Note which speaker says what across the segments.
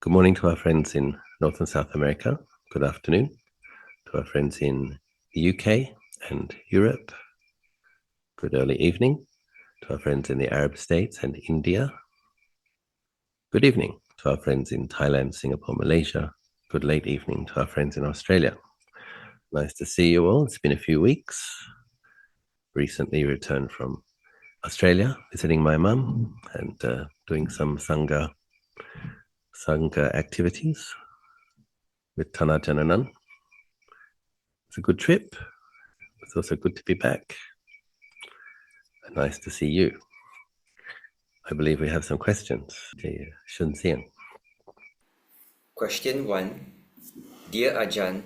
Speaker 1: Good morning to our friends in North and South America. Good afternoon to our friends in the UK and Europe. Good early evening to our friends in the Arab states and India. Good evening to our friends in Thailand, Singapore, Malaysia. Good late evening to our friends in Australia. Nice to see you all. It's been a few weeks. Recently returned from Australia, visiting my mum and doing some Sangha activities with Ajahn and Ananda. It's a good trip. It's also good to be back. Nice to see you. I believe we have some questions. Shun Xian.
Speaker 2: Question 1. Dear Ajahn,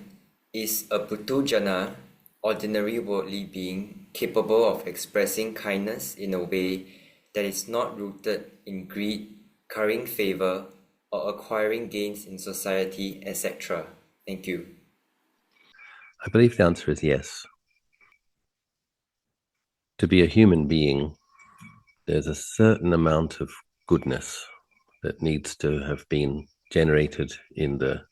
Speaker 2: is a puthujjana, ordinary worldly being, capable of expressing kindness in a way that is not rooted in greed, currying favour, or acquiring gains in society, etc.? Thank you.
Speaker 1: I believe the answer is yes. To be a human being, there's a certain amount of goodness that needs to have been generated in the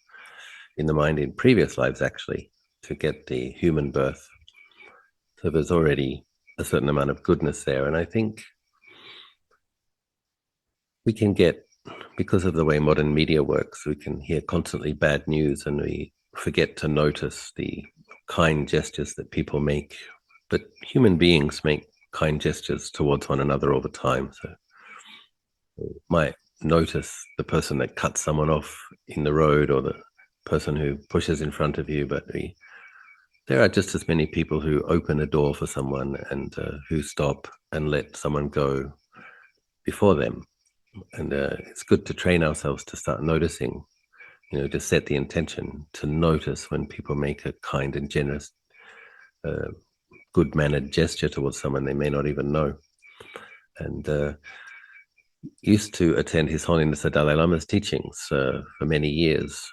Speaker 1: mind in previous lives, actually, to get the human birth. So there's already a certain amount of goodness there. And I think we can get, because of the way modern media works, we can hear constantly bad news and we forget to notice the kind gestures that people make. But human beings make kind gestures towards one another all the time. So you might notice the person that cuts someone off in the road or the person who pushes in front of you, but there are just as many people who open a door for someone and who stop and let someone go before them. And it's good to train ourselves to start noticing, to set the intention to notice when people make a kind and generous, good-mannered gesture towards someone they may not even know. And used to attend His Holiness the Dalai Lama's teachings for many years,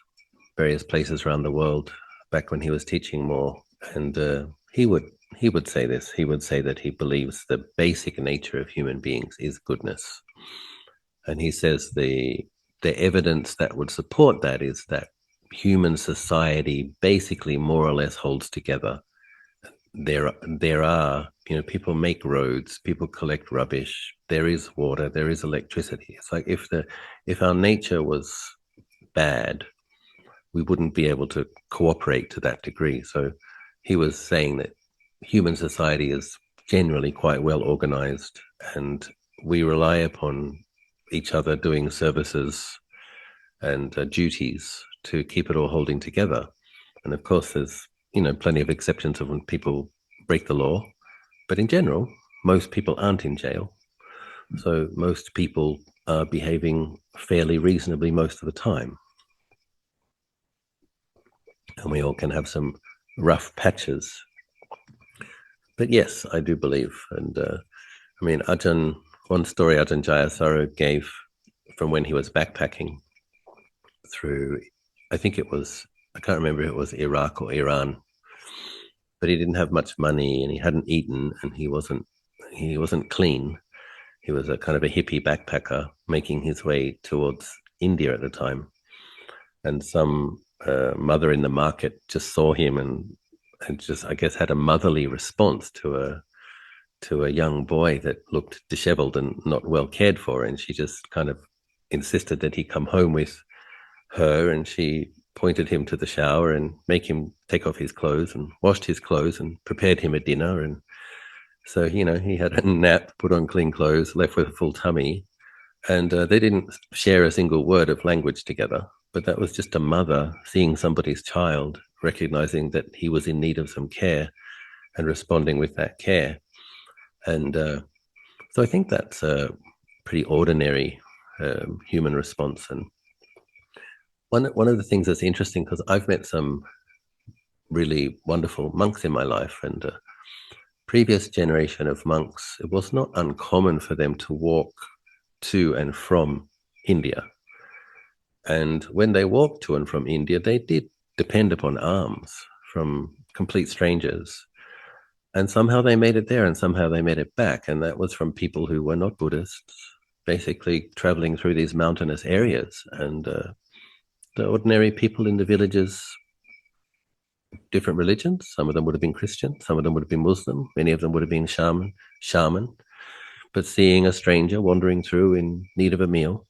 Speaker 1: various places around the world, back when he was teaching more. And he would say this. He would say that he believes the basic nature of human beings is goodness. And he says the evidence that would support that is that human society basically more or less holds together. There are, people make roads, people collect rubbish, there is water, there is electricity. It's like if our nature was bad, we wouldn't be able to cooperate to that degree. So he was saying that human society is generally quite well organized, and we rely upon each other doing services and duties to keep it all holding together. And of course, there's plenty of exceptions of when people break the law, but in general, most people aren't in jail. So most people are behaving fairly reasonably most of the time. And we all can have some rough patches. But yes, I do believe. And Ajahn, one story Ajahn Jayasaro gave from when he was backpacking through, I can't remember if it was Iraq or Iran, but he didn't have much money and he hadn't eaten and he wasn't clean. He was a kind of a hippie backpacker making his way towards India at the time. And some mother in the market just saw him and just, I guess, had a motherly response to a young boy that looked disheveled and not well cared for. And she just kind of insisted that he come home with her, and she pointed him to the shower and make him take off his clothes and washed his clothes and prepared him a dinner. And so, he had a nap, put on clean clothes, left with a full tummy. And they didn't share a single word of language together. But that was just a mother seeing somebody's child, recognizing that he was in need of some care and responding with that care. And so I think that's a pretty ordinary human response. And one of the things that's interesting, because I've met some really wonderful monks in my life, and previous generation of monks, it was not uncommon for them to walk to and from India. And when they walked to and from India, they did depend upon alms from complete strangers. And somehow they made it there and somehow they made it back. And that was from people who were not Buddhists, basically traveling through these mountainous areas. And the ordinary people in the villages, different religions. Some of them would have been Christian, some of them would have been Muslim, many of them would have been shaman. But seeing a stranger wandering through in need of a meal,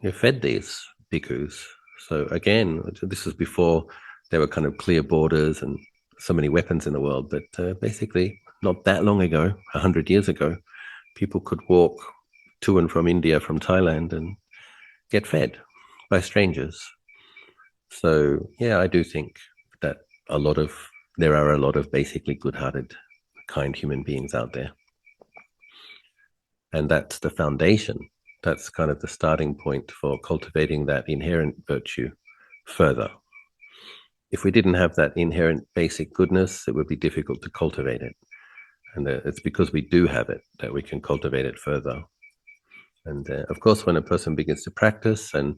Speaker 1: you fed these bhikkhus. So again, this was before there were kind of clear borders and so many weapons in the world. But basically, not that long ago, 100 years ago, people could walk to and from India, from Thailand, and get fed by strangers. So yeah, I do think that there are a lot of basically good-hearted, kind human beings out there. And that's the foundation. That's kind of the starting point for cultivating that inherent virtue further. If we didn't have that inherent basic goodness, it would be difficult to cultivate it. And it's because we do have it that we can cultivate it further. And of course, when a person begins to practice and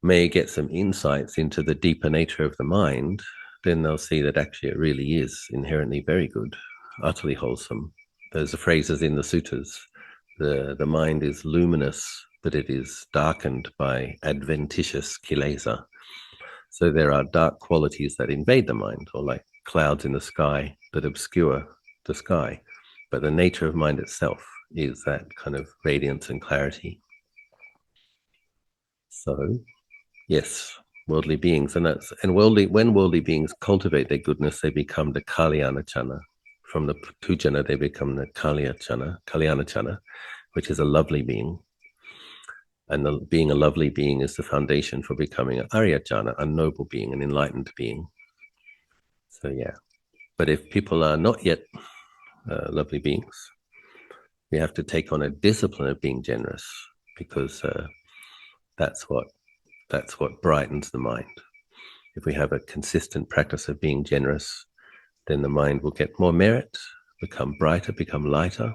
Speaker 1: may get some insights into the deeper nature of the mind, then they'll see that actually it really is inherently very good, utterly wholesome. There's the phrases in the suttas. The mind is luminous, but it is darkened by adventitious kilesa. So there are dark qualities that invade the mind, or like clouds in the sky that obscure the sky. But the nature of mind itself is that kind of radiance and clarity. So, yes, worldly beings, when worldly beings cultivate their goodness, they become the kalyana chana. From the puthujjana, they become the kalyana chana, which is a lovely being. And being a lovely being is the foundation for becoming an arya jhana, a noble being, an enlightened being. So yeah, but if people are not yet lovely beings, we have to take on a discipline of being generous, because that's what brightens the mind. If we have a consistent practice of being generous, then the mind will get more merit, become brighter, become lighter,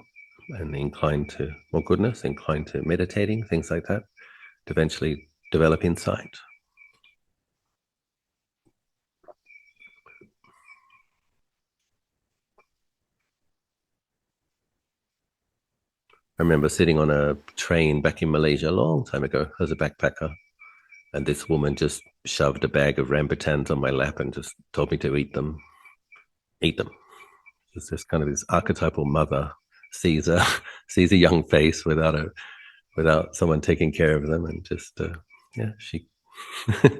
Speaker 1: and inclined to more goodness, inclined to meditating, things like that, to eventually develop insight. I remember sitting on a train back in Malaysia a long time ago as a backpacker, and this woman just shoved a bag of rambutans on my lap and just told me to eat them. Eat them. It's just kind of this archetypal mother sees a young face without someone taking care of them, and just she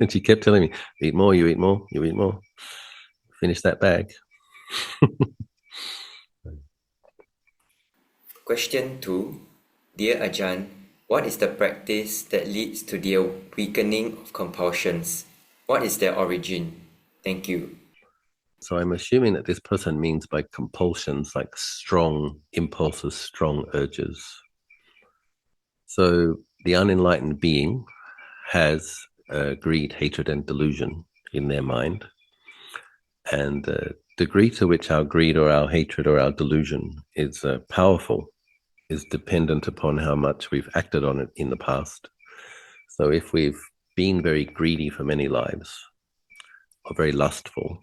Speaker 1: she kept telling me, eat more, you eat more, you eat more, finish that bag.
Speaker 2: Question 2. Dear Ajahn, what is the practice that leads to the weakening of compulsions? What is their origin? Thank you.
Speaker 1: So I'm assuming that this person means by compulsions like strong impulses, strong urges. So the unenlightened being has greed, hatred, and delusion in their mind. And the degree to which our greed or our hatred or our delusion is powerful is dependent upon how much we've acted on it in the past. So if we've been very greedy for many lives, or very lustful,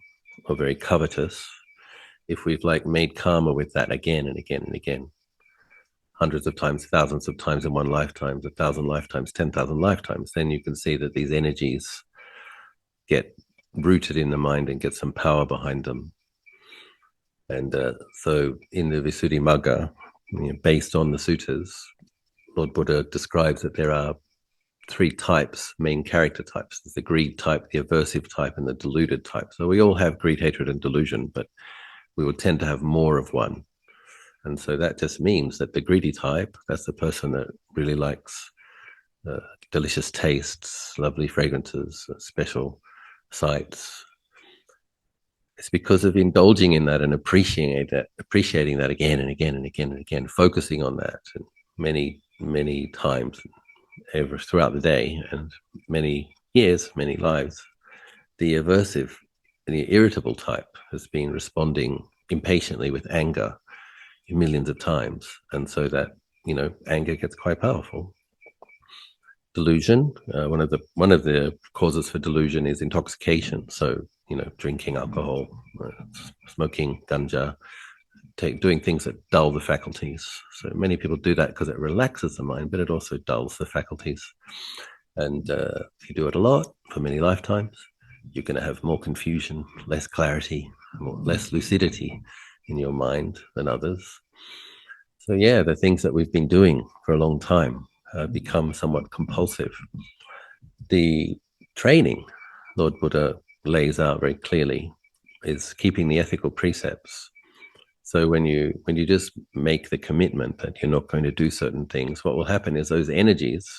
Speaker 1: or very covetous, if we've made karma with that again and again and again, hundreds of times, thousands of times in one lifetime, 1,000 lifetimes, 10,000 lifetimes, then you can see that these energies get rooted in the mind and get some power behind them. And so in the Visuddhimagga, based on the suttas, Lord Buddha describes that there are 3 types, main character types. There's the greed type, the aversive type, and the deluded type. So we all have greed, hatred, and delusion, but we will tend to have more of one. And so that just means that the greedy type, that's the person that really likes delicious tastes, lovely fragrances, special sights. It's because of indulging in that and appreciating that again and again and again and again, focusing on that many, many times throughout the day and many years, many lives. The aversive and the irritable type has been responding impatiently with anger millions of times, and so that anger gets quite powerful. Delusion, one of the causes for delusion is intoxication. So drinking alcohol, smoking ganja, doing things that dull the faculties. So many people do that because it relaxes the mind, but it also dulls the faculties. And if you do it a lot, for many lifetimes. You're going to have more confusion, less clarity, less lucidity in your mind than others. So yeah, the things that we've been doing for a long time become somewhat compulsive. The training Lord Buddha lays out very clearly is keeping the ethical precepts. So when you just make the commitment that you're not going to do certain things, what will happen is those energies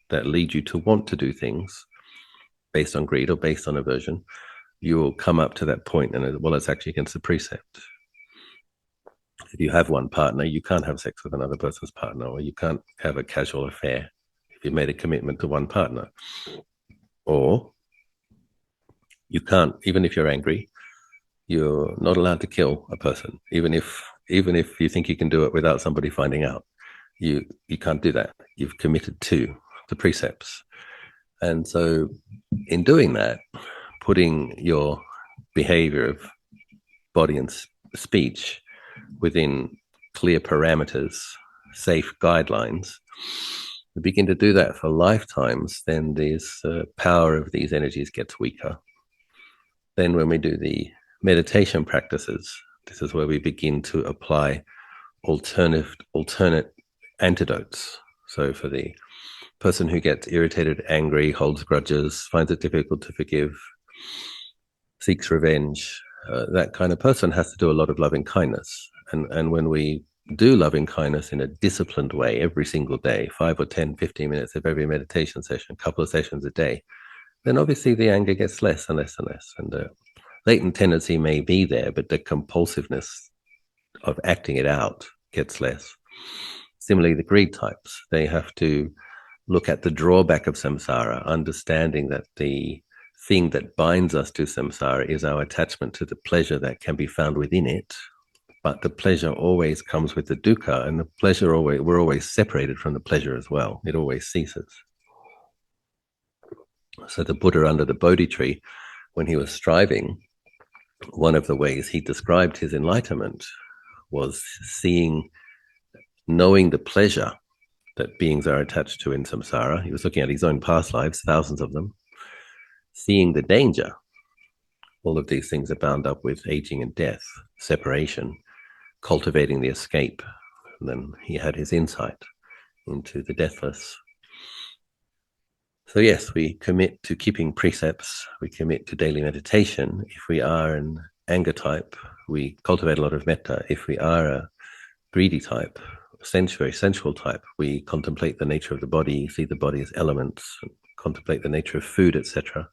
Speaker 1: that lead you to want to do things based on greed or based on aversion, you will come up to that point and, well, it's actually against the precept. If you have one partner, you can't have sex with another person's partner, or you can't have a casual affair if you've made a commitment to one partner. Or you can't, even if you're angry, you're not allowed to kill a person, even if you think you can do it without somebody finding out. You can't do that. You've committed to the precepts. And so in doing that, putting your behavior of body and speech within clear parameters, safe guidelines, we begin to do that for lifetimes, then this power of these energies gets weaker. Then when we do the meditation practices, this is where we begin to apply alternate antidotes. So for the person who gets irritated, angry, holds grudges, finds it difficult to forgive, seeks revenge, that kind of person has to do a lot of loving kindness. And when we do loving kindness in a disciplined way every single day, 5 or 10, 15 minutes of every meditation session, a couple of sessions a day, then obviously the anger gets less and less and less. And the latent tendency may be there, but the compulsiveness of acting it out gets less. Similarly, the greed types, they have to look at the drawback of samsara, understanding that the thing that binds us to samsara is our attachment to the pleasure that can be found within it. But the pleasure always comes with the dukkha, and the pleasure we're always separated from the pleasure as well. It always ceases. So the Buddha under the Bodhi tree, when he was striving, one of the ways he described his enlightenment was knowing the pleasure that beings are attached to in samsara. He was looking at his own past lives, thousands of them, seeing the danger. All of these things are bound up with aging and death, separation, cultivating the escape. And then he had his insight into the deathless. So yes, we commit to keeping precepts, we commit to daily meditation. If we are an anger type, we cultivate a lot of metta. If we are a greedy type, very sensual type, we contemplate the nature of the body, see the body as elements, contemplate the nature of food, etc.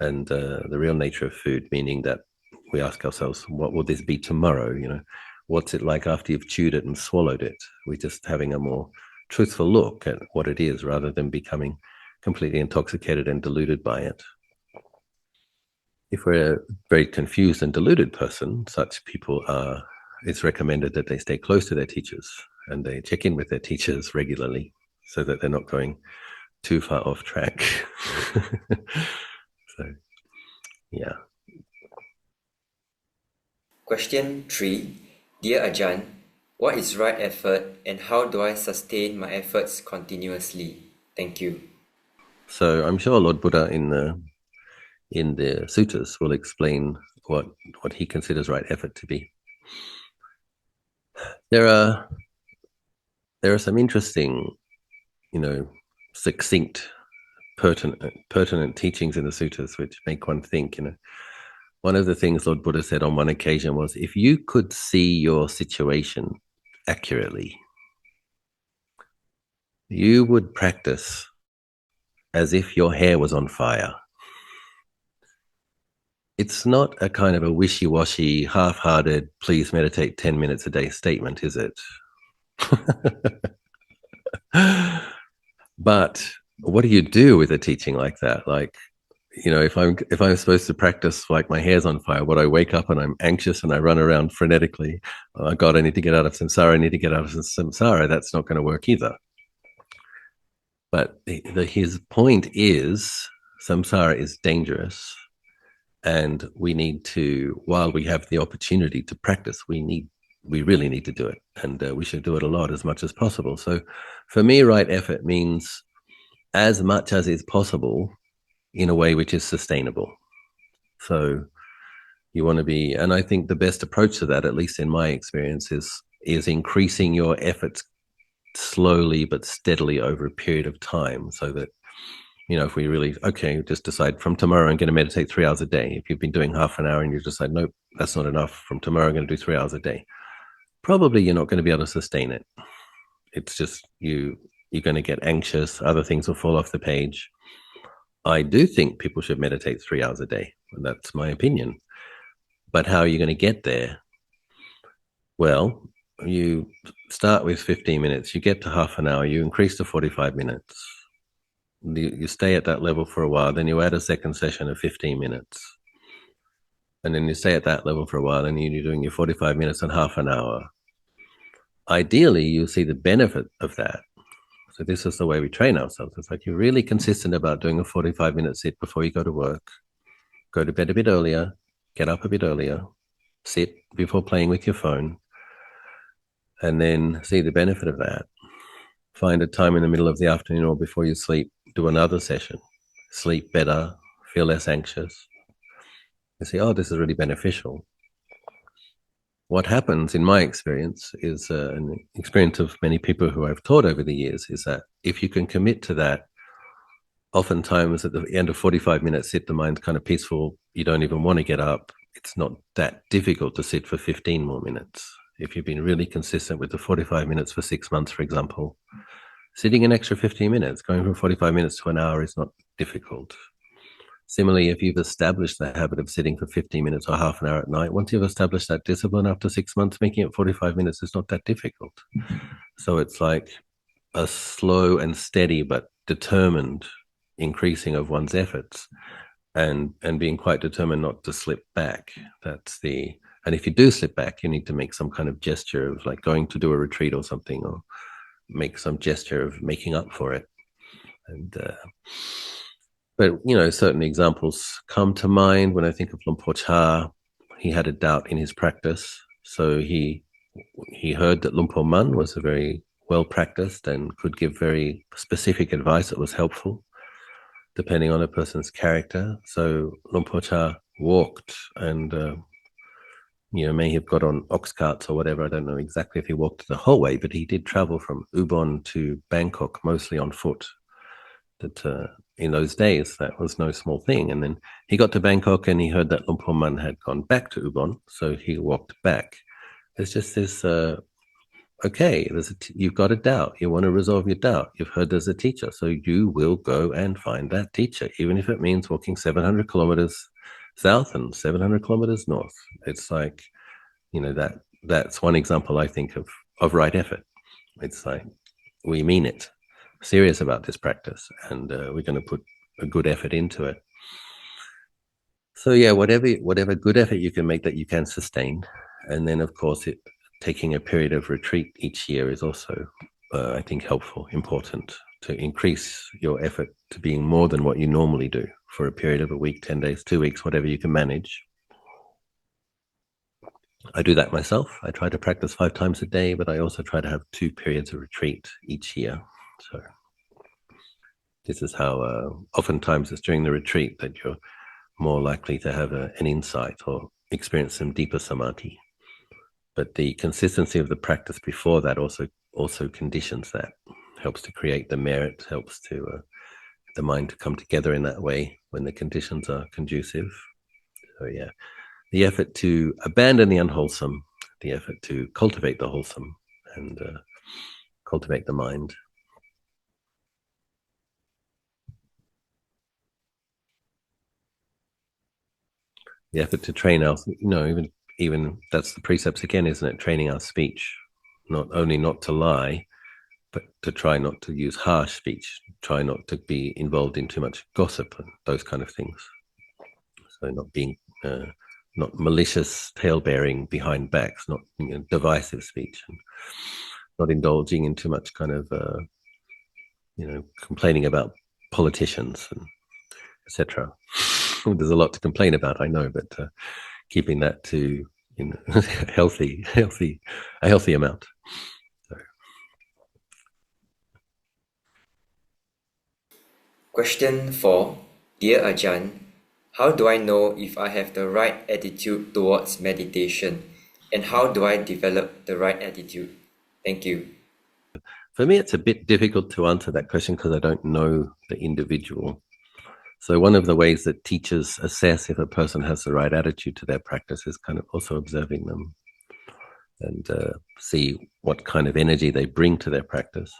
Speaker 1: And the real nature of food, meaning that we ask ourselves, what will this be tomorrow? What's it like after you've chewed it and swallowed it? We're just having a more truthful look at what it is, rather than becoming completely intoxicated and deluded by it. If we're a very confused and deluded person, such people it's recommended that they stay close to their teachers and they check in with their teachers regularly so that they're not going too far off track. So, yeah.
Speaker 2: Question 3. Dear Ajahn, what is right effort and how do I sustain my efforts continuously? Thank you.
Speaker 1: So I'm sure Lord Buddha in the suttas will explain what he considers right effort to be. There are some interesting, succinct, pertinent teachings in the suttas which make one think. One of the things Lord Buddha said on one occasion was, if you could see your situation accurately, you would practice as if your hair was on fire. It's not a kind of a wishy-washy, half-hearted, please meditate 10 minutes a day statement, is it? But what do you do with a teaching like that? Like, if I'm supposed to practice like my hair's on fire, would I wake up and I'm anxious and I run around frenetically? Oh God, I need to get out of samsara. I need to get out of samsara. That's not going to work either. But his point is, samsara is dangerous, and we need to, while we have the opportunity to practice, we really need to do it, and we should do it a lot, as much as possible. So for me, right effort means as much as is possible, in a way which is sustainable. So you want to be, and I think the best approach to that, at least in my experience, is increasing your efforts slowly but steadily over a period of time, so that, you know, if we really, okay, just decide from tomorrow I'm going to meditate 3 hours a day. If you've been doing half an hour and you decide, nope, that's not enough, from tomorrow I'm going to do 3 hours a day, probably you're not going to be able to sustain it. It's just you're going to get anxious, other things will fall off the page. I do think people should meditate 3 hours a day, and that's my opinion. But how are you going to get there? Well, you start with 15 minutes, you get to half an hour, you increase to 45 minutes. You stay at that level for a while, then you add a second session of 15 minutes. And then you stay at that level for a while, and you're doing your 45 minutes and half an hour. Ideally, you'll see the benefit of that. So this is the way we train ourselves. It's like you're really consistent about doing a 45-minute sit before you go to work, go to bed a bit earlier, get up a bit earlier, sit before playing with your phone, and then see the benefit of that. Find a time in the middle of the afternoon or before you sleep, do another session, sleep better, feel less anxious. You see, oh, this is really beneficial. What happens, in my experience, is an experience of many people who I've taught over the years, is that if you can commit to that, oftentimes at the end of 45 minutes sit, the mind's kind of peaceful. You don't even want to get up. It's not that difficult to sit for 15 more minutes. If you've been really consistent with the 45 minutes for 6 months, for example, sitting an extra 15 minutes, going from 45 minutes to an hour is not difficult. Similarly, if you've established the habit of sitting for 15 minutes or half an hour at night, once you've established that discipline after 6 months, making it 45 minutes is not that difficult. So it's like a slow and steady but determined increasing of one's efforts, and being quite determined not to slip back. And if you do slip back, you need to make some kind of gesture of like going to do a retreat or something, or make some gesture of making up for it. And but you know, certain examples come to mind when I think of Luang Por Chah. He had a doubt in his practice, so he heard that Luang Por Man was a very well practiced and could give very specific advice that was helpful depending on a person's character. So Luang Por Chah walked, and you know, may have got on ox carts or whatever. I don't know exactly if he walked the whole way, but he did travel from Ubon to Bangkok mostly on foot. That in those days, that was no small thing. And then he got to Bangkok and he heard that Luang Por Man had gone back to Ubon, so he walked back. There's just this, okay, you've got a doubt. You want to resolve your doubt. You've heard there's a teacher, so you will go and find that teacher, even if it means walking 700 kilometers south and 700 kilometers north. It's like, you know, that's one example I think of right effort. It's like we mean it, serious about this practice, and we're going to put a good effort into it. So yeah, whatever good effort you can make that you can sustain, and then of course taking a period of retreat each year is also, I think, helpful, important to increase your effort to being more than what you normally do for a period of a week, 10 days, 2 weeks, whatever you can manage. I do that myself. I try to practice 5 times a day, but I also try to have 2 periods of retreat each year. So this is how oftentimes it's during the retreat that you're more likely to have an insight or experience some deeper samadhi. But the consistency of the practice before that also conditions that, helps to create the merit, helps to the mind to come together in that way when the conditions are conducive. So yeah, the effort to abandon the unwholesome, the effort to cultivate the wholesome, and cultivate the mind. The effort to train our, you know, even that's the precepts again, isn't it? Training our speech, not only not to lie, but to try not to use harsh speech, try not to be involved in too much gossip and those kind of things. So not being, not malicious tale-bearing behind backs, not, you know, divisive speech, and not indulging in too much kind of, you know, complaining about politicians and etc. There's a lot to complain about, I know, but keeping that to, you know, a healthy amount. So.
Speaker 2: Question 4. Dear Ajahn, how do I know if I have the right attitude towards meditation? And how do I develop the right attitude? Thank you.
Speaker 1: For me, it's a bit difficult to answer that question because I don't know the individual. So one of the ways that teachers assess if a person has the right attitude to their practice is kind of also observing them and see what kind of energy they bring to their practice.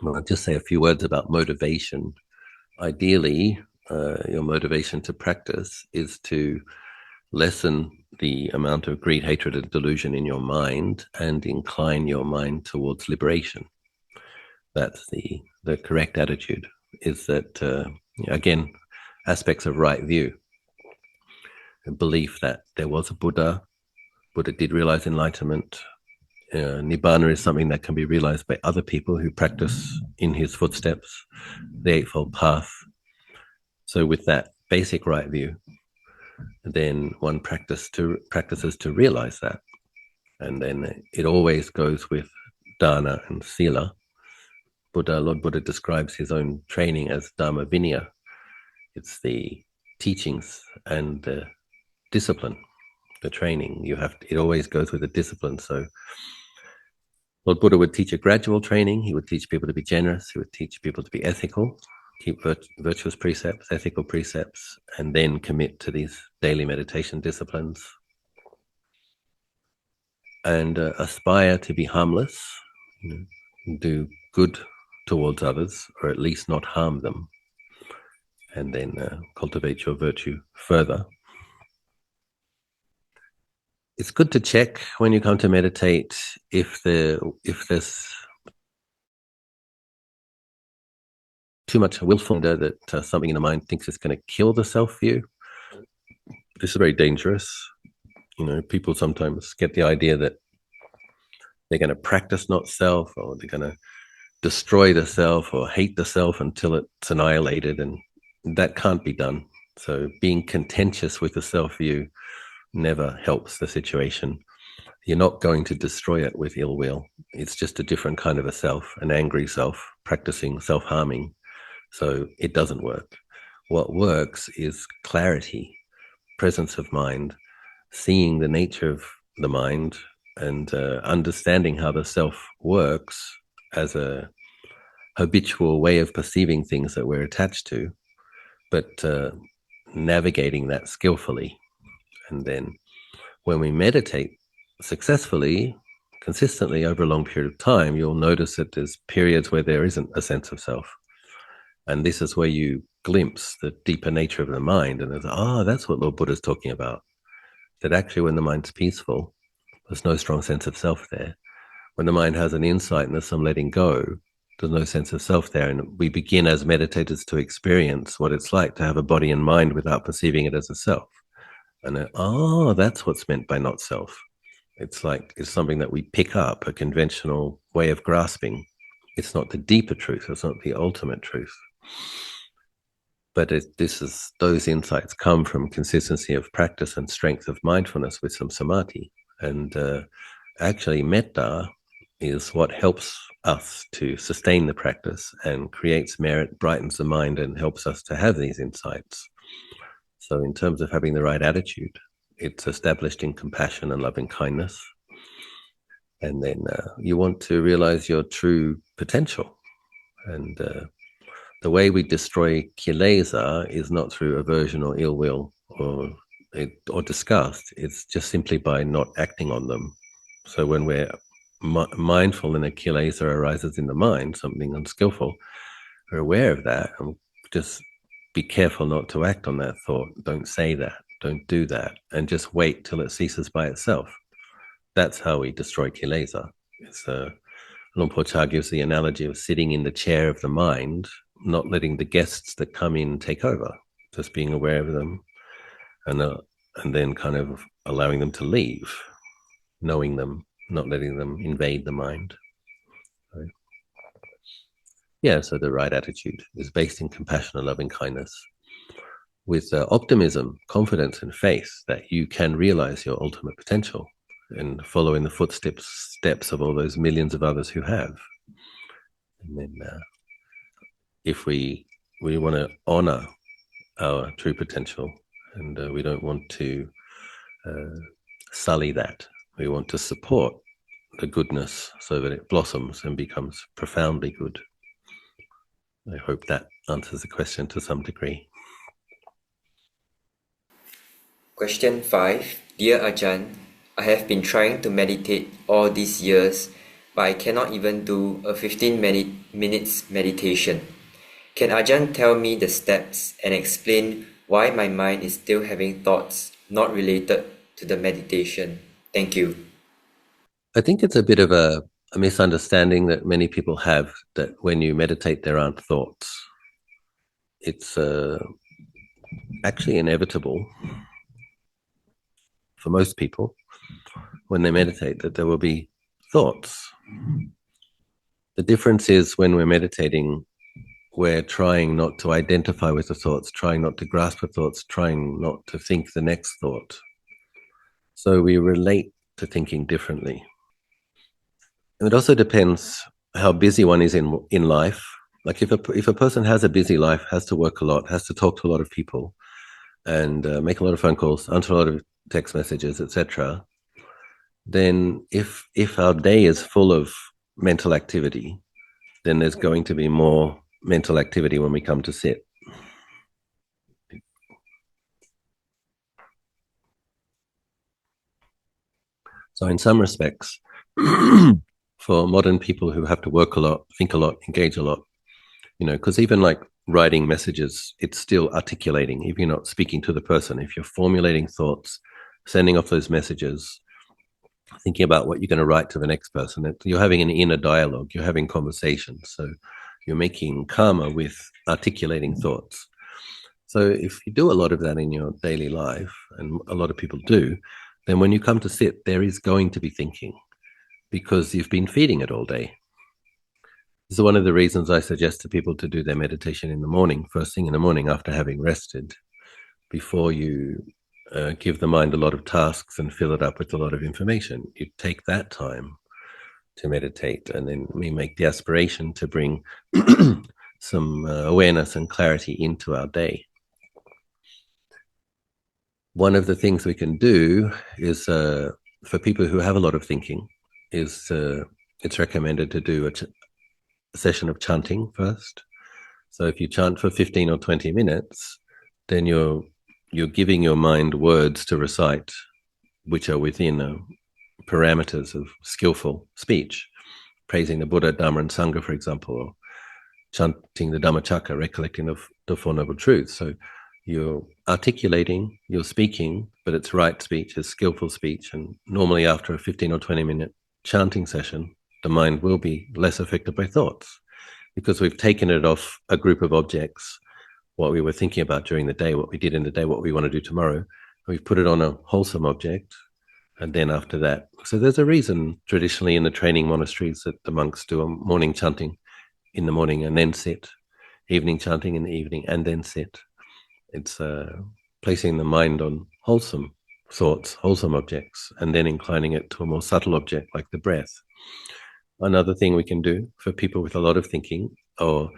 Speaker 1: I'll just say a few words about motivation. Ideally, your motivation to practice is to lessen the amount of greed, hatred, and delusion in your mind and incline your mind towards liberation. That's the correct attitude, is that, again, aspects of right view, a belief that there was a Buddha did realize enlightenment. Nibbana is something that can be realized by other people who practice in his footsteps, the Eightfold Path. So with that basic right view, then one practices to realize that. And then it always goes with dana and sila. Lord Buddha describes his own training as dharma vinaya. It's the teachings and the discipline, the training. It always goes with the discipline. So Lord Buddha would teach a gradual training. He would teach people to be generous. He would teach people to be ethical, keep virtuous precepts, ethical precepts, and then commit to these daily meditation disciplines. And aspire to be harmless, do good towards others, or at least not harm them, and then cultivate your virtue further. It's good to check when you come to meditate if there's too much willfulness that something in the mind thinks it's going to kill the self view. This is very dangerous. People sometimes get the idea that they're going to practice not self, or they're going to destroy the self or hate the self until it's annihilated, and that can't be done. So being contentious with the self view never helps the situation. You're not going to destroy it with ill will. It's just a different kind of a self, an angry self, practicing self-harming. So it doesn't work. What works is clarity, presence of mind, seeing the nature of the mind, and understanding how the self works as a habitual way of perceiving things that we're attached to, but navigating that skillfully. And then when we meditate successfully, consistently over a long period of time, you'll notice that there's periods where there isn't a sense of self. And this is where you glimpse the deeper nature of the mind. And that's what Lord Buddha's talking about. That actually when the mind's peaceful, there's no strong sense of self there. When the mind has an insight and there's some letting go, there's no sense of self there. And we begin as meditators to experience what it's like to have a body and mind without perceiving it as a self. And that's what's meant by not self. It's something that we pick up, a conventional way of grasping. It's not the deeper truth. It's not the ultimate truth. But those insights come from consistency of practice and strength of mindfulness with some samadhi. And actually, metta is what helps us to sustain the practice and creates merit, brightens the mind, and helps us to have these insights. So in terms of having the right attitude, it's established in compassion and loving kindness. And then you want to realize your true potential. And the way we destroy kilesa is not through aversion or ill will or disgust. It's just simply by not acting on them. So when we're mindful and a kilesa arises in the mind, something unskillful, we're aware of that and just be careful not to act on that thought. Don't say that. Don't do that. And just wait till it ceases by itself. That's how we destroy kilesa. Luang Por Chah gives the analogy of sitting in the chair of the mind, not letting the guests that come in take over, just being aware of them, and then kind of allowing them to leave, knowing them, not letting them invade the mind. So the right attitude is based in compassion and loving kindness, with optimism, confidence, and faith that you can realize your ultimate potential and follow in the footsteps of all those millions of others who have. And then if we we want to honor our true potential, and we don't want to sully that. We want to support the goodness so that it blossoms and becomes profoundly good. I hope that answers the question to some degree.
Speaker 2: Question 5. Dear Ajahn, I have been trying to meditate all these years, but I cannot even do a 15 minutes meditation. Can Ajahn tell me the steps and explain why my mind is still having thoughts not related to the meditation? Thank you.
Speaker 1: I think it's a bit of a misunderstanding that many people have, that when you meditate there aren't thoughts. It's actually inevitable for most people when they meditate that there will be thoughts. The difference is when we're meditating, we're trying not to identify with the thoughts, trying not to grasp the thoughts, trying not to think the next thought. So we relate to thinking differently. And it also depends how busy one is in life. Like if a person has a busy life, has to work a lot, has to talk to a lot of people, and make a lot of phone calls, answer a lot of text messages, etc., then if our day is full of mental activity, then there's going to be more mental activity when we come to sit. So in some respects, for modern people who have to work a lot, think a lot, engage a lot, because even like writing messages, it's still articulating. If you're not speaking to the person, if you're formulating thoughts, sending off those messages, thinking about what you're going to write to the next person, you're having an inner dialogue, you're having conversations. So you're making karma with articulating thoughts. So if you do a lot of that in your daily life, and a lot of people do, then when you come to sit, there is going to be thinking because you've been feeding it all day. This is one of the reasons I suggest to people to do their meditation in the morning, first thing in the morning after having rested, before you give the mind a lot of tasks and fill it up with a lot of information. You take that time to meditate, and then we make the aspiration to bring some awareness and clarity into our day. One of the things we can do is, for people who have a lot of thinking, is it's recommended to do a session of chanting first. So if you chant for 15 or 20 minutes, then you're giving your mind words to recite, which are within parameters of skillful speech, praising the Buddha, Dhamma, and Sangha, for example, or chanting the Dhammacakka, recollecting the Four Noble Truths. So you're articulating, you're speaking, but it's right speech, it's skillful speech. And normally after a 15 or 20 minute chanting session, the mind will be less affected by thoughts because we've taken it off a group of objects, what we were thinking about during the day, what we did in the day, what we want to do tomorrow. We've put it on a wholesome object. And then after that, so there's a reason traditionally in the training monasteries that the monks do a morning chanting in the morning and then sit, evening chanting in the evening and then sit. It's placing the mind on wholesome thoughts, wholesome objects, and then inclining it to a more subtle object like the breath. Another thing we can do for people with a lot of thinking or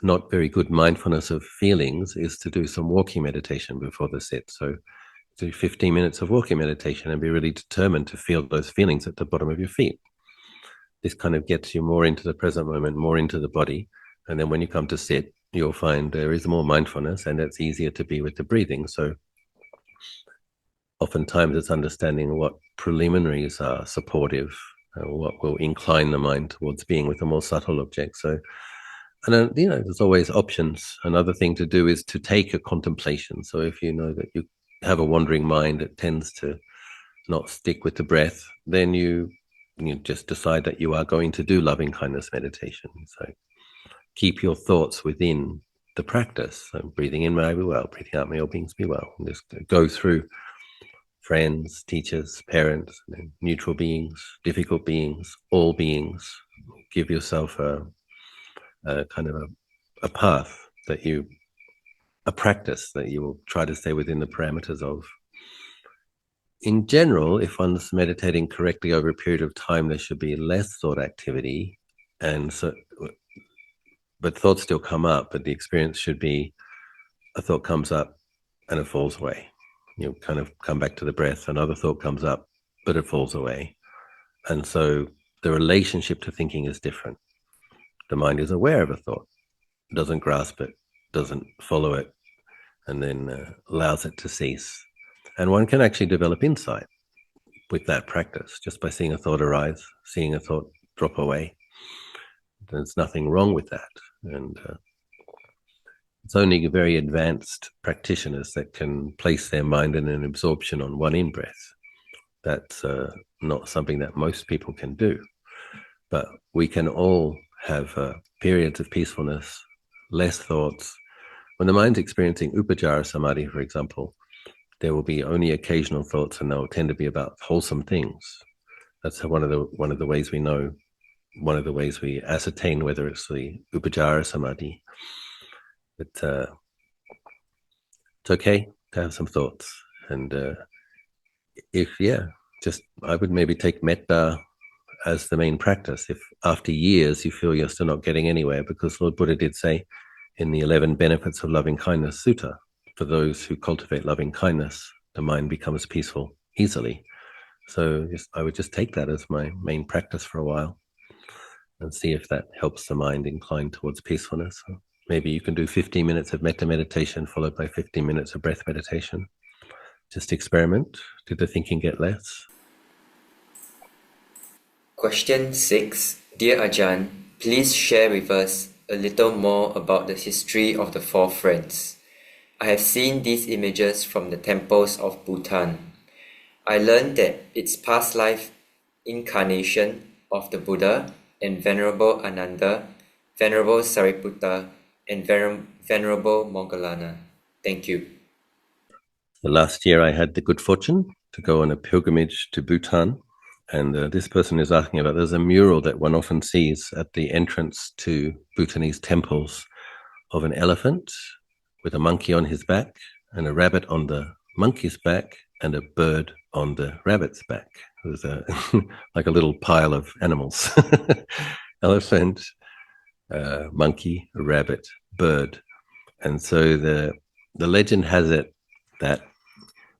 Speaker 1: not very good mindfulness of feelings is to do some walking meditation before the sit. So do 15 minutes of walking meditation and be really determined to feel those feelings at the bottom of your feet. This kind of gets you more into the present moment, more into the body. And then when you come to sit, you'll find there is more mindfulness and it's easier to be with the breathing. So oftentimes it's understanding what preliminaries are supportive, what will incline the mind towards being with a more subtle object. So, and then, there's always options. Another thing to do is to take a contemplation. So if you know that you have a wandering mind that tends to not stick with the breath, then you just decide that you are going to do loving kindness meditation. So keep your thoughts within the practice. So breathing in, may I be well, breathing out, may all beings be well. And just go through friends, teachers, parents, neutral beings, difficult beings, all beings. Give yourself a kind of a path a practice that you will try to stay within the parameters of. In general, if one's meditating correctly over a period of time, there should be less thought activity, but but thoughts still come up, but the experience should be a thought comes up and it falls away. You kind of come back to the breath, another thought comes up, but it falls away. And so the relationship to thinking is different. The mind is aware of a thought, doesn't grasp it, doesn't follow it, and then allows it to cease. And one can actually develop insight with that practice, just by seeing a thought arise, seeing a thought drop away. There's nothing wrong with that. And it's only very advanced practitioners that can place their mind in an absorption on one in-breath. That's not something that most people can do. But we can all have periods of peacefulness, less thoughts. When the mind's experiencing upajjhara samadhi, for example, there will be only occasional thoughts, and they'll tend to be about wholesome things. That's one of the ways we know, one of the ways we ascertain whether it's the upajjhara samadhi. But it's okay to have some thoughts. And I would maybe take metta as the main practice. If after years you feel you're still not getting anywhere, because Lord Buddha did say in the 11 Benefits of Loving Kindness Sutta, for those who cultivate loving kindness, the mind becomes peaceful easily. So I would just take that as my main practice for a while and see if that helps the mind incline towards peacefulness. Maybe you can do 15 minutes of metta meditation followed by 15 minutes of breath meditation. Just experiment. Did the thinking get less?
Speaker 2: Question 6. Dear Ajahn, please share with us a little more about the history of the four friends. I have seen these images from the temples of Bhutan. I learned that it's past life incarnation of the Buddha and Venerable Ananda, Venerable Sariputta, and Venerable Moggallana. Thank you.
Speaker 1: Last year I had the good fortune to go on a pilgrimage to Bhutan, and this person is asking about, there's a mural that one often sees at the entrance to Bhutanese temples of an elephant with a monkey on his back and a rabbit on the monkey's back and a bird on the rabbit's back. There's like a little pile of animals. Elephant, monkey, rabbit, bird. And so the legend has it that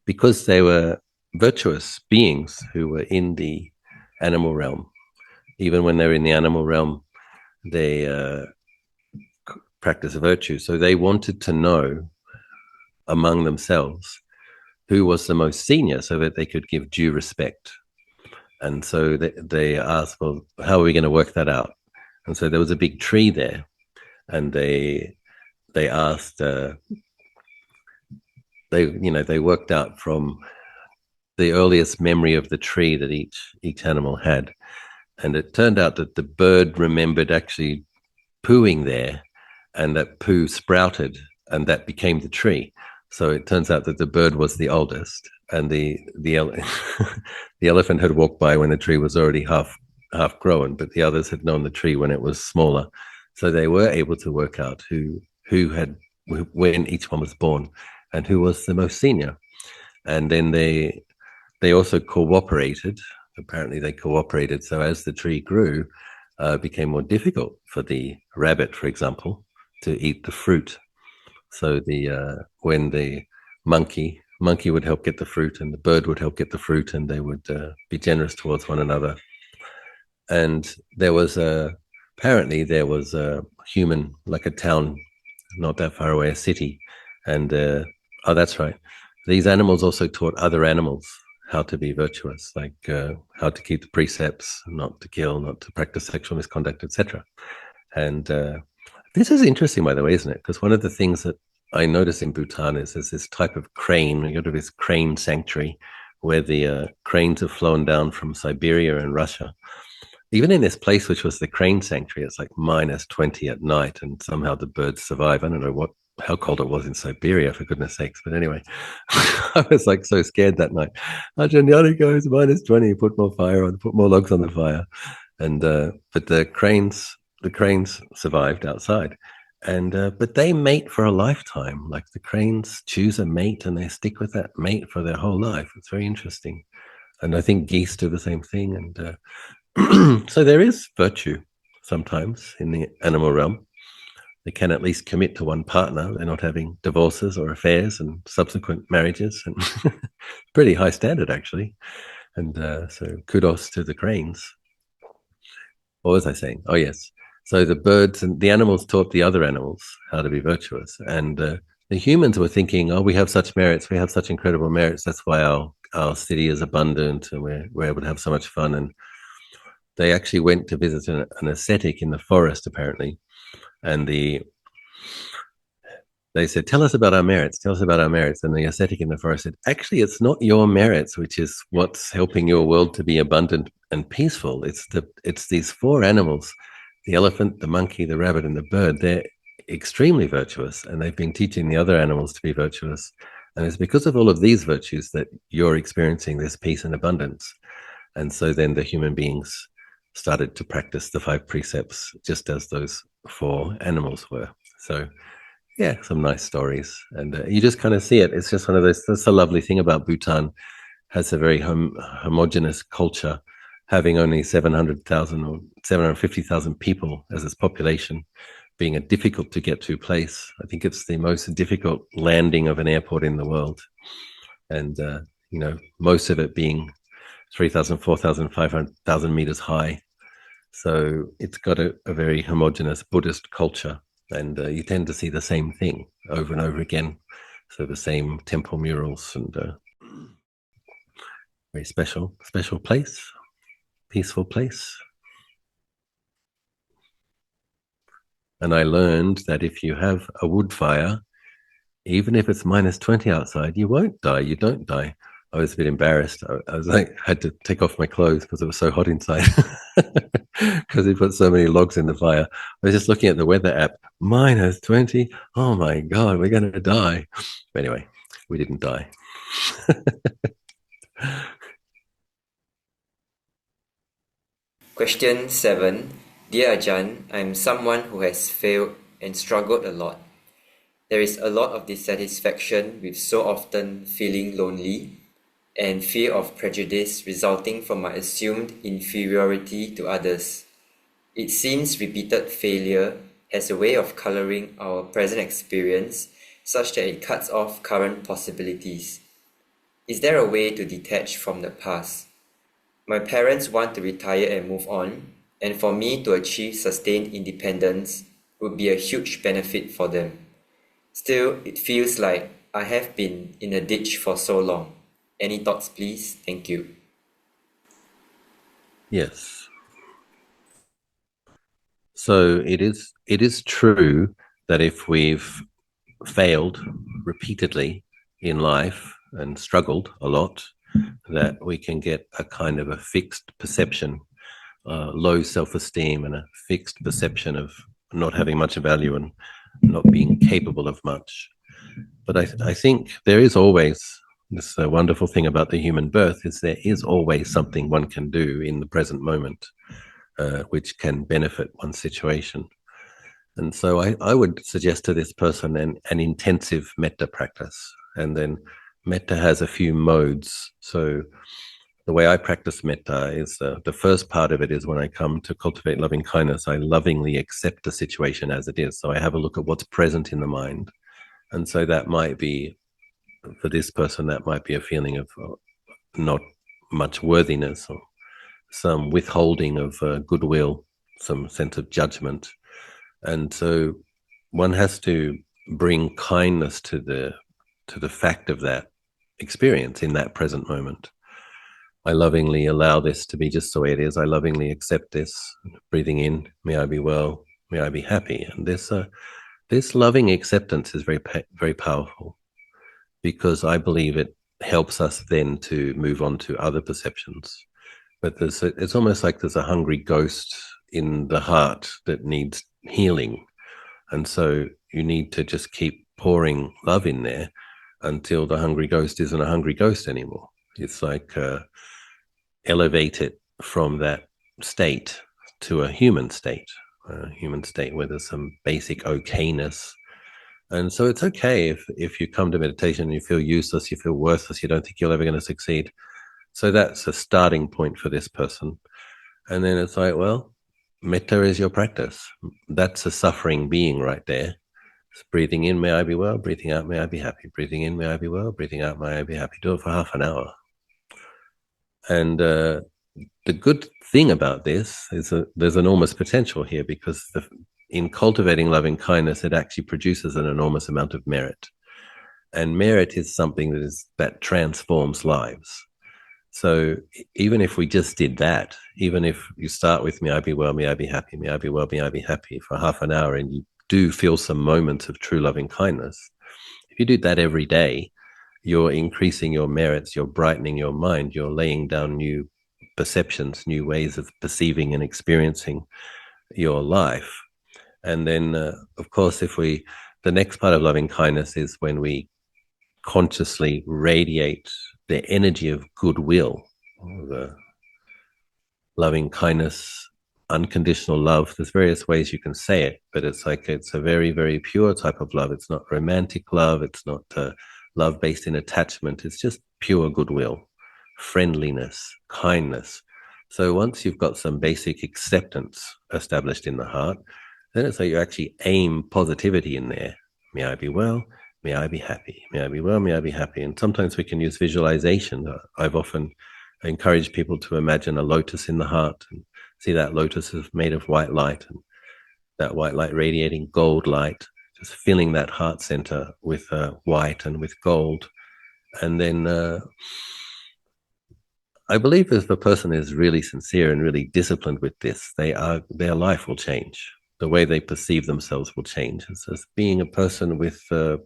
Speaker 1: because they were virtuous beings who were in the animal realm, even when they were in the animal realm, they practice virtue. So they wanted to know among themselves who was the most senior so that they could give due respect. And so they asked, well, how are we going to work that out? And so there was a big tree there, and they asked, they worked out from the earliest memory of the tree that each animal had. And it turned out that the bird remembered actually pooing there, and that poo sprouted, and that became the tree. So it turns out that the bird was the oldest, and the elephant had walked by when the tree was already half grown, but the others had known the tree when it was smaller. So they were able to work out when each one was born and who was the most senior. And then they also cooperated. Apparently they cooperated. So as the tree grew, it became more difficult for the rabbit, for example, to eat the fruit. So when the monkey would help get the fruit and the bird would help get the fruit, and they would be generous towards one another. And apparently there was a human, like a town not that far away, a city. And that's right. These animals also taught other animals how to be virtuous, like how to keep the precepts, not to kill, not to practice sexual misconduct, etc. And this is interesting, by the way, isn't it? Because one of the things that I notice in Bhutan is there's this type of crane. You go to this crane sanctuary where the cranes have flown down from Siberia and Russia. Even in this place, which was the crane sanctuary, it's like -20 at night, and somehow the birds survive. I don't know how cold it was in Siberia, for goodness sakes. But anyway, I was like so scared that night. Ajahn, the other goes -20, put more logs on the fire. And but the cranes survived outside. And but they mate for a lifetime. Like the cranes choose a mate and they stick with that mate for their whole life. It's very interesting. And I think geese do the same thing. And so there is virtue sometimes in the animal realm. they can at least commit to one partner. They're not having divorces or affairs and subsequent marriages. And pretty high standard, actually. And so kudos to the cranes. What was I saying? Oh, yes. So the birds and the animals taught the other animals how to be virtuous. And the humans were thinking, oh, we have such merits. We have such incredible merits. That's why our city is abundant and we're able to have so much fun. And they actually went to visit an ascetic in the forest, apparently. And they said, tell us about our merits. Tell us about our merits. And the ascetic in the forest said, actually, it's not your merits, which is what's helping your world to be abundant and peaceful. It's these four animals, the elephant, the monkey, the rabbit, and the bird. They're extremely virtuous, and they've been teaching the other animals to be virtuous. And it's because of all of these virtues that you're experiencing this peace and abundance. And so then the human beings started to practice the 5 precepts, just as those 4 animals were. So yeah, some nice stories, and you just kind of see it. It's just one of those. That's a lovely thing about Bhutan. Has a very homogenous culture, having only 700,000 or 750,000 people as its population, being a difficult to get to place. I think it's the most difficult landing of an airport in the world, and most of it being 3,000, 4,000, 500,000 meters high. So it's got a very homogenous Buddhist culture. And you tend to see the same thing over and over again. So the same temple murals and very special place, peaceful place. And I learned that if you have a wood fire, even if it's minus 20 outside, you won't die. You don't die. I was a bit embarrassed. I was like, had to take off my clothes because it was so hot inside. Because he put so many logs in the fire. I was just looking at the weather app. Minus 20. Oh my God, we're going to die. But anyway, we didn't die.
Speaker 2: Question 7. Dear Ajahn, I am someone who has failed and struggled a lot. There is a lot of dissatisfaction with so often feeling lonely and fear of prejudice resulting from my assumed inferiority to others. It seems repeated failure has a way of coloring our present experience such that it cuts off current possibilities. Is there a way to detach from the past? My parents want to retire and move on, and for me to achieve sustained independence would be a huge benefit for them. Still, it feels like I have been in a ditch for so long. Any thoughts, please? Thank you.
Speaker 1: Yes. So it is true that if we've failed repeatedly in life and struggled a lot, that we can get a kind of a fixed perception, low self-esteem, and a fixed perception of not having much value and not being capable of much. But I think there is always this wonderful thing about the human birth is there is always something one can do in the present moment, which can benefit one's situation. And so I would suggest to this person an intensive metta practice. And then metta has a few modes. So the way I practice metta is the first part of it is when I come to cultivate loving kindness, I lovingly accept the situation as it is. So I have a look at what's present in the mind. And so that might be, for this person, that might be a feeling of not much worthiness or some withholding of goodwill, some sense of judgment. And so one has to bring kindness to the fact of that experience in that present moment. I lovingly allow this to be just the way it is. I lovingly accept this. Breathing in, may I be well, may I be happy. And this loving acceptance is very powerful, because I believe it helps us then to move on to other perceptions. But it's almost like there's a hungry ghost in the heart that needs healing. And so you need to just keep pouring love in there until the hungry ghost isn't a hungry ghost anymore. It's like elevate it from that state to a human state where there's some basic okayness. And so it's okay if you come to meditation and you feel useless, you feel worthless, you don't think you're ever going to succeed. So that's a starting point for this person. And then it's like, well, metta is your practice. That's a suffering being right there. It's breathing in, may I be well. Breathing out, may I be happy. Breathing in, may I be well. Breathing out, may I be happy. Do it for half an hour. And the good thing about this is that there's enormous potential here, because in cultivating loving kindness, it actually produces an enormous amount of merit. And merit is something that transforms lives. So even if we just did that, even if you start with may I be well, may I be happy, may I be well, may I be happy for half an hour, and you do feel some moments of true loving kindness, if you do that every day, you're increasing your merits, you're brightening your mind, you're laying down new perceptions, new ways of perceiving and experiencing your life. And then, of course, the next part of loving kindness is when we consciously radiate the energy of goodwill, the loving kindness, unconditional love. There's various ways you can say it, but it's a very, very pure type of love. It's not romantic love. It's not love based in attachment. It's just pure goodwill, friendliness, kindness. So once you've got some basic acceptance established in the heart, then it's like you actually aim positivity in there. May I be well. May I be happy. May I be well. May I be happy. And sometimes we can use visualization. I've often encouraged people to imagine a lotus in the heart and see that lotus is made of white light, and that white light radiating gold light, just filling that heart center with white and with gold. And then I believe if the person is really sincere and really disciplined with this, their life will change. The way they perceive themselves will change. It's as being a person with a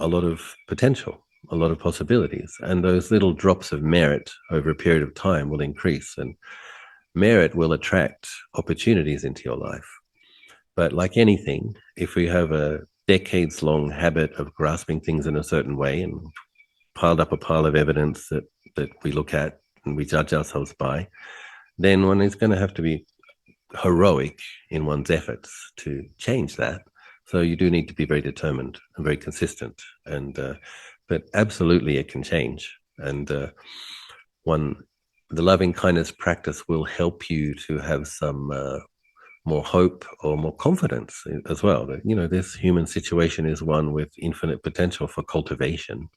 Speaker 1: lot of potential, a lot of possibilities. And those little drops of merit over a period of time will increase. And merit will attract opportunities into your life. But like anything, if we have a decades-long habit of grasping things in a certain way and piled up a pile of evidence that we look at and we judge ourselves by, then one is going to have to be heroic in one's efforts to change that. So you do need to be very determined and very consistent. And but absolutely, it can change. And the loving kindness practice will help you to have some more hope or more confidence as well. That, this human situation is one with infinite potential for cultivation.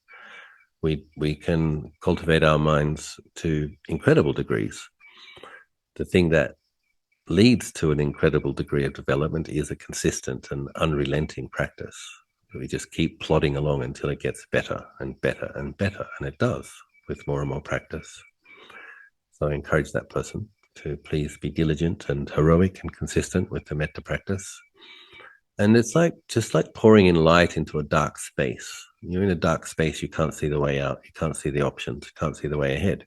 Speaker 1: We can cultivate our minds to incredible degrees. The thing that leads to an incredible degree of development is a consistent and unrelenting practice. We just keep plodding along until it gets better and better and better, and it does with more and more practice. So I encourage that person to please be diligent and heroic and consistent with the metta practice. And it's just like pouring in light into a dark space. You're in a dark space, you can't see the way out, you can't see the options, you can't see the way ahead.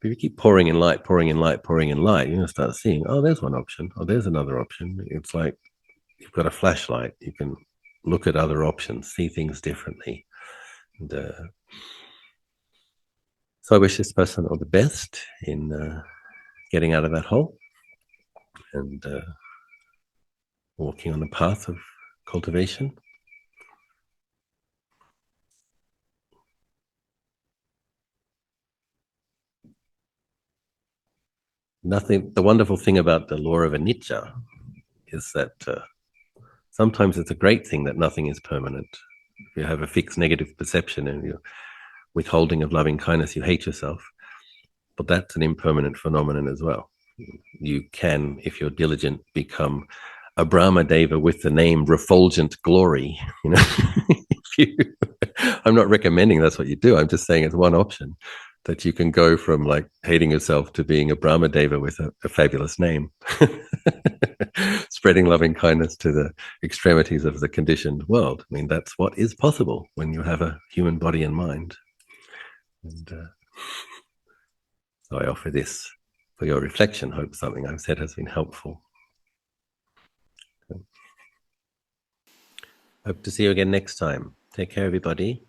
Speaker 1: But if you keep pouring in light, pouring in light, pouring in light, you're going to start seeing, oh, there's one option, oh, there's another option. It's like you've got a flashlight. You can look at other options, see things differently. And, so I wish this person all the best in getting out of that hole and walking on the path of cultivation. The wonderful thing about the law of anicca is that sometimes it's a great thing that nothing is permanent. If you have a fixed negative perception and you're withholding of loving kindness, you hate yourself. But that's an impermanent phenomenon as well. You can, if you're diligent, become a Brahma Deva with the name Refulgent Glory. I'm not recommending that's what you do. I'm just saying it's one option, that you can go from like hating yourself to being a Brahma Deva with a fabulous name, spreading loving kindness to the extremities of the conditioned world. I mean, that's what is possible when you have a human body and mind. And so I offer this for your reflection. Hope something I've said has been helpful. Hope to see you again next time. Take care, everybody.